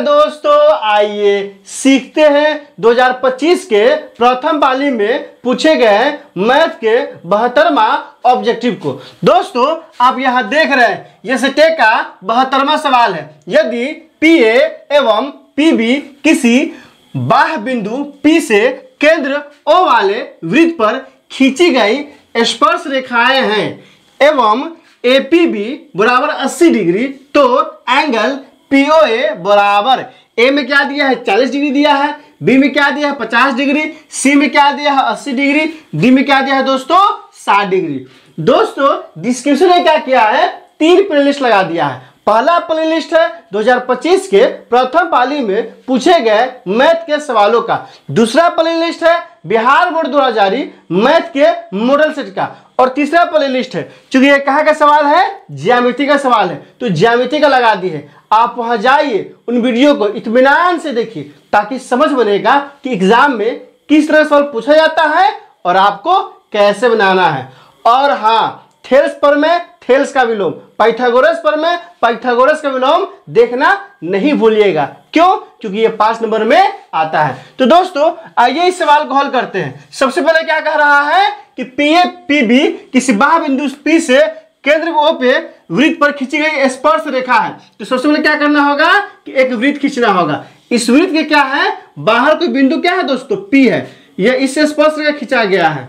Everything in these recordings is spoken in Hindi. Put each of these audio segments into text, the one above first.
दोस्तों आइए सीखते हैं 2025 के प्रथम पाली में पूछे गए मैथ के 72वां ऑब्जेक्टिव को। दोस्तों आप यहां देख रहे हैं यह सेटे का 72वां सवाल है। यदि PA एवं PB किसी बाह्य बिंदु P से केंद्र O वाले वृत्त पर खींची गई स्पर्श रेखाएं हैं एवं APB बराबर 80 डिग्री, तो एंगल POA बराबर A में क्या दिया है 40 डिग्री दिया है, B में क्या दिया है 50 डिग्री, C में क्या दिया है 80 डिग्री, D में क्या दिया है दोस्तों 60 डिग्री। दोस्तों डिस्क्रिप्शन में क्या किया है 3 प्लेलिस्ट लगा दिया है। पहला प्लेलिस्ट है 2025 के प्रथम पाली में पूछे गए मैथ के सवालों का। दूसरा प्लेलिस्ट है बिहार बोर्ड द्वारा जारी मैथ के मॉडल सेट का। और तीसरा प्लेलिस्ट है, चूंकि ये कहाँ का सवाल है ज्यामिति का सवाल है, तो ज्यामिति का लगा दी है। आप वहां जाइए उन वीडियो को इत्मीनान से देखिए ताकि समझ बनेगा कि एग्जाम में किस तरह सवाल पूछा जाता है और आपको कैसे बनाना है। और हाँ, थेल्स पर में थेल्स का विलोम, पाइथागोरस पर में पाइथागोरस का विलोम देखना नहीं भूलिएगा। क्यों? क्योंकि ये 5 नंबर में आता है। तो दोस्तों आइए इस सवाल को हल करते हैं। सबसे पहले क्या कह रहा है कि PA PB किसी बाह्य बिंदु P से केंद्र O पे वृत्त पर खींची गई स्पर्श रेखा है। तो सबसे पहले क्या करना होगा कि एक वृत्त खींचना होगा। इस वृत्त के क्या है बाहर कोई बिंदु क्या है दोस्तों P है, यह इस स्पर्श रेखा खींचा गया है,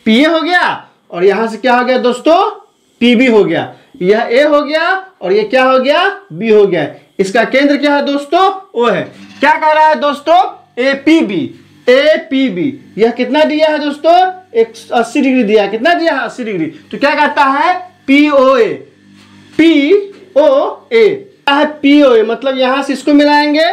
PA हो गया और यहां से क्या हो गया दोस्तों PB हो गया, यह A हो गया और ये क्या हो गया B हो गया। इसका केंद्र क्या है दोस्तों O है। क्या कह रहा है दोस्तों APB यह कितना दिया है दोस्तों 80 डिग्री दिया है। कितना दिया है 80 डिग्री। तो क्या कहता है POA POA मतलब यहां से इसको मिलाएंगे,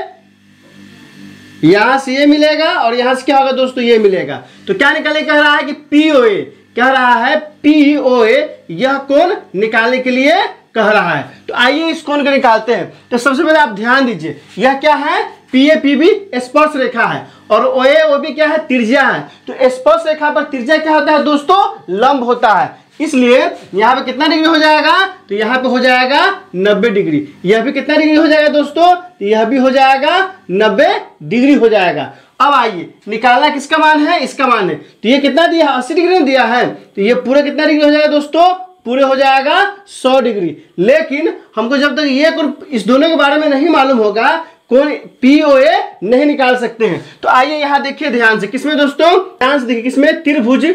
यहां से ये मिलेगा और यहां से क्या होगा दोस्तों ये मिलेगा। तो क्या निकले कह रहा है कि POA कह रहा है POA यह कोण निकालने के लिए कह रहा है। तो आइए इस कोण को निकालते हैं। तो सबसे पहले आप ध्यान दीजिए यह क्या है PA PB स्पर्श रेखा है और OA OB क्या है त्रिज्या है। तो स्पर्श रेखा पर त्रिज्या क्या होता है दोस्तों लंब होता है, इसलिए यहाँ पे कितना डिग्री हो जाएगा तो यहाँ पे हो जाएगा 90 डिग्री। यह भी कितना डिग्री हो जाएगा दोस्तों तो यह भी हो जाएगा 90 डिग्री हो जाएगा। अब आइए निकालना किसका मान है इसका मान है। तो ये कितना दिया है 80 डिग्री दिया है, तो ये पूरे कितना डिग्री हो जाएगा दोस्तों पूरे हो जाएगा 100 डिग्री। लेकिन हमको जब तक ये इस दोनों के बारे में नहीं मालूम होगा कौन POA नहीं निकाल सकते हैं। तो आइए यहाँ देखिए ध्यान से, किसमें दोस्तों ध्यान से देखिए, किसमें त्रिभुज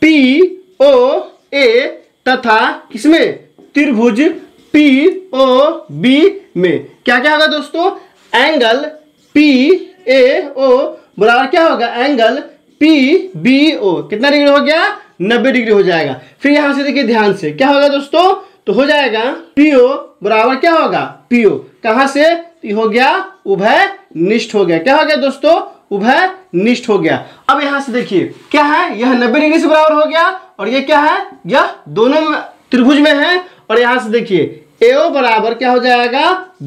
POA तथा किसमें त्रिभुज POB में क्या क्या होगा दोस्तों एंगल PAO बराबर क्या होगा एंगल PBO। कितना डिग्री हो गया 90 डिग्री हो जाएगा। फिर यहां से देखिए ध्यान से क्या होगा दोस्तों तो हो जाएगा PO बराबर क्या होगा PO कहां से हो गया उभय निष्ठ हो गया। क्या हो गया दोस्तों उभय निष्ठ हो गया। अब यहां से देखिए क्या है यह 90 डिग्री से बराबर हो गया और ये क्या है यह दोनों त्रिभुज में है। और यहां से देखिए AO बराबर क्या हो जाएगा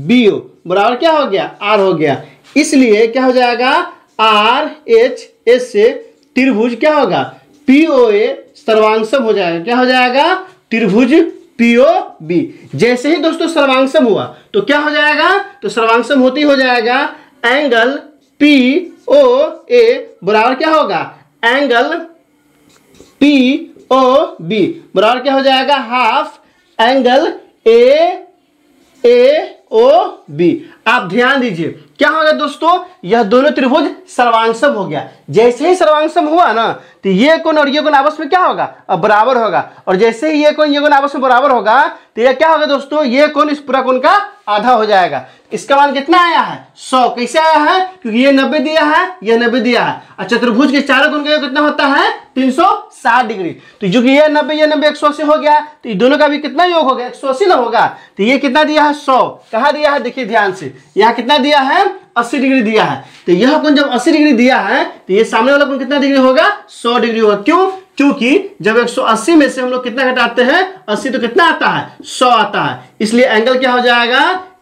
BO बराबर क्या हो गया R हो गया। इसलिए क्या हो जाएगा RHS से त्रिभुज क्या होगा POA सर्वांगसम हो जाएगा। क्या हो जाएगा त्रिभुज POB। जैसे ही दोस्तों सर्वांगसम हुआ तो क्या हो जाएगा तो सर्वांगसम होते ही हो जाएगा एंगल POA बराबर क्या होगा एंगल POB बराबर क्या हो जाएगा हाफ एंगल AOB। आप ध्यान दीजिए क्या होगा दोस्तों यह दोनों त्रिभुज सर्वांगसम हो गया। जैसे ही सर्वांगसम हुआ ना तो ये कोण और ये कोण आपस में क्या होगा अब बराबर होगा। और जैसे ही ये कोण आपस में बराबर होगा तो ये क्या होगा दोस्तों ये कोण इस पूरा कोण का आधा हो जाएगा। इसका मान कितना आया है 100। कैसे आया है क्योंकि ये 90 दिया है यह 90 दिया है। अच्छा चतुर्भुज के चारों कोण का कितना होता है 360 डिग्री। तो जो कि ये 90 180 हो गया तो दोनों का भी कितना योग हो गया 180 ना होगा। तो ये कितना दिया है 100 कहाँ दिया है देखिए ध्यान से यहाँ कितना दिया है 80 डिग्री दिया है। तो यह कोण जब 80 डिग्री दिया है तो ये सामने वाला कोण कितना डिग्री होगा 100 डिग्री होगा। क्यों क्योंकि जब 180 में से हम लोग कितना घटाते हैं 80 तो कितना आता है 100 आता है। इसलिए एंगल क्या हो जाएगा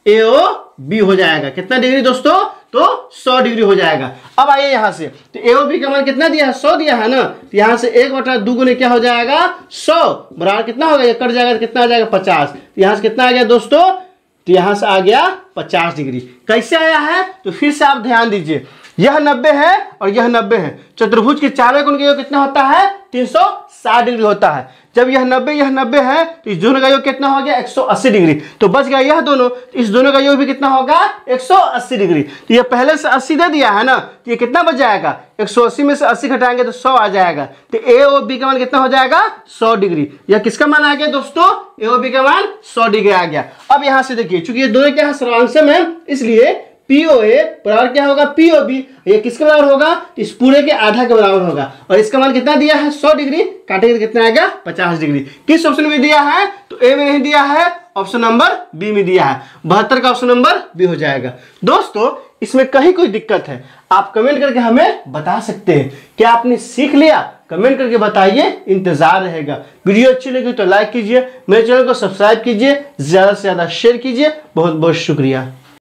AOB हो जाएगा। कितना डिग्री दोस्तों तो 100 डिग्री हो जाएगा। अब आइए यहां से तो AOB का मान कितना दिया है 100 दिया है ना। तो यहां से 1/2 गुने क्या हो जाएगा 100 बराबर कितना होगा ये कट जाएगा तो कितना आ जाएगा 50। तो यहां से कितना आ गया दोस्तों तो यहाँ से आ गया 50 डिग्री। कैसे आया है तो फिर से आप ध्यान दीजिए, यह 90 है और यह 90 है, चतुर्भुज के चारों कोण का योग कितना होता है 360 डिग्री होता है। जब यह 90 है तो इस दोनों का योग कितना हो गया 180 डिग्री, तो बच गया यह दोनों, तो इस दोनों का योग भी कितना होगा 180 डिग्री। तो ये पहले से 80 दे दिया है ना, तो ये कितना बच जाएगा 180 में से 80 घटाएंगे तो 100 आ जाएगा। तो ए और बी का मान कितना हो जाएगा 100 डिग्री। यह किसका मान आ गया दोस्तों, ए और बी का मान 100 डिग्री आ गया। अब यहाँ से देखिए, चूंकि ये दोनों क्या है सर्वांशम है, इसलिए POA बराबर क्या होगा POB, ये किसके बराबर होगा इस पूरे के आधा के बराबर होगा। और इसका मान कितना दिया है 100 डिग्री, काटेंगे तो कितना आएगा 50 डिग्री। किस ऑप्शन में दिया है तो ए में नहीं दिया है, ऑप्शन नंबर बी में दिया है, 72 का ऑप्शन नंबर बी हो जाएगा। दोस्तों इसमें कहीं कोई दिक्कत है आप कमेंट करके हमें बता सकते हैं। क्या आपने सीख लिया, कमेंट करके बताइए, इंतजार रहेगा। वीडियो अच्छी लगी तो लाइक कीजिए, मेरे चैनल को सब्सक्राइब कीजिए, ज्यादा से ज्यादा शेयर कीजिए। बहुत बहुत शुक्रिया।